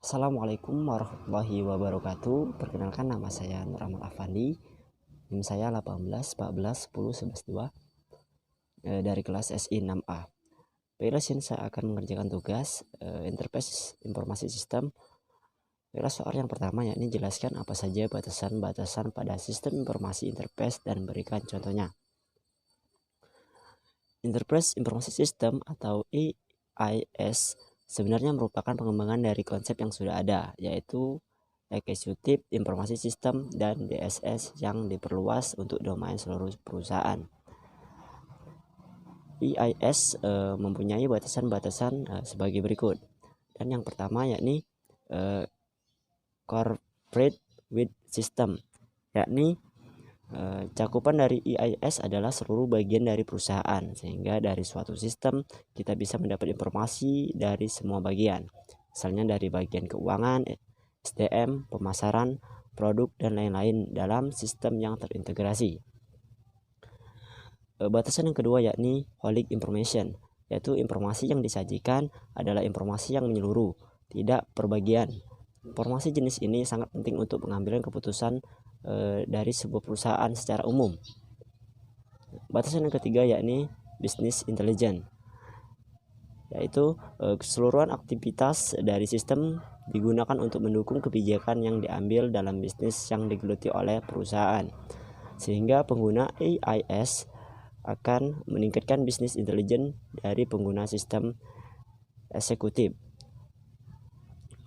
Assalamualaikum warahmatullahi wabarakatuh. Perkenalkan, nama saya Nur Ahmad Afandi. NIM saya 18 14 10 11 2 dari kelas SI 6A. Baiklah, sini saya akan mengerjakan tugas interface informasi sistem. Baiklah, soal yang pertama yakni jelaskan apa saja batasan-batasan pada sistem informasi interface dan berikan contohnya. Interface informasi sistem atau IIS sebenarnya merupakan pengembangan dari konsep yang sudah ada, yaitu Executive Informasi Sistem dan DSS yang diperluas untuk domain seluruh perusahaan. IIS mempunyai batasan-batasan sebagai berikut. Dan yang pertama yakni Corporate with System, yakni cakupan dari IIS adalah seluruh bagian dari perusahaan, sehingga dari suatu sistem kita bisa mendapat informasi dari semua bagian, misalnya dari bagian keuangan, SDM, pemasaran, produk, dan lain-lain dalam sistem yang terintegrasi. Batasan yang kedua yakni Holistic Information, yaitu informasi yang disajikan adalah informasi yang menyeluruh, tidak perbagian. Informasi jenis ini sangat penting untuk pengambilan keputusan dari sebuah perusahaan secara umum. Batasan yang ketiga yakni Business Intelligence, yaitu keseluruhan aktivitas dari sistem digunakan untuk mendukung kebijakan yang diambil dalam bisnis yang digeluti oleh perusahaan, sehingga pengguna IIS akan meningkatkan bisnis intelligence dari pengguna sistem eksekutif.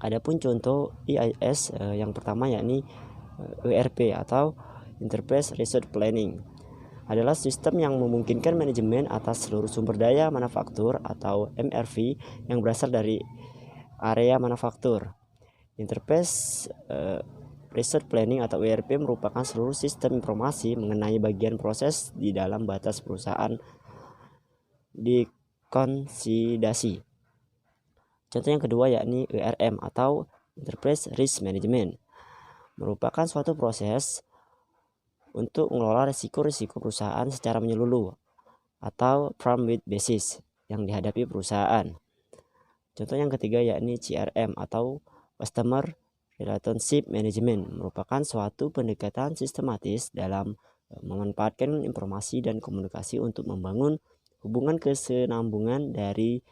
Adapun contoh IIS yang pertama yakni ERP atau Enterprise Resource Planning, adalah sistem yang memungkinkan manajemen atas seluruh sumber daya manufaktur atau MRV yang berasal dari area manufaktur. Enterprise Resource Planning atau ERP merupakan seluruh sistem informasi mengenai bagian proses di dalam batas perusahaan dikonsolidasi. Contoh yang kedua yakni ERM atau Enterprise Risk Management, merupakan suatu proses untuk mengelola risiko-risiko perusahaan secara menyeluruh atau firm with basis yang dihadapi perusahaan. Contoh yang ketiga yakni CRM atau Customer Relationship Management, merupakan suatu pendekatan sistematis dalam memanfaatkan informasi dan komunikasi untuk membangun hubungan kesinambungan dari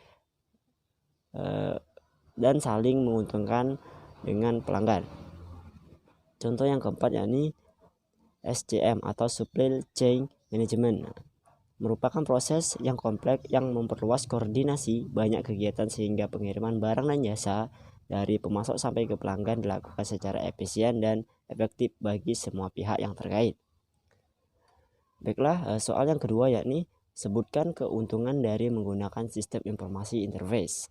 dan saling menguntungkan dengan pelanggan. Contoh yang keempat yakni SCM atau Supply Chain Management, merupakan proses yang kompleks yang memperluas koordinasi banyak kegiatan sehingga pengiriman barang dan jasa dari pemasok sampai ke pelanggan dilakukan secara efisien dan efektif bagi semua pihak yang terkait. Baiklah, soal yang kedua yakni sebutkan keuntungan dari menggunakan sistem informasi interface.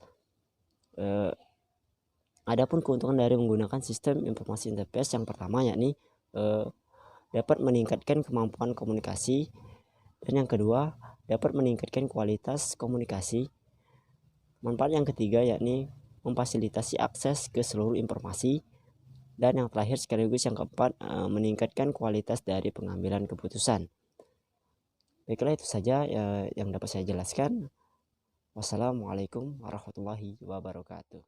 Adapun keuntungan dari menggunakan sistem informasi interface yang pertama yakni dapat meningkatkan kemampuan komunikasi, dan yang kedua dapat meningkatkan kualitas komunikasi. Manfaat yang ketiga yakni memfasilitasi akses ke seluruh informasi, dan yang terakhir sekaligus yang keempat meningkatkan kualitas dari pengambilan keputusan. Baiklah, itu saja yang dapat saya jelaskan. Wassalamualaikum warahmatullahi wabarakatuh.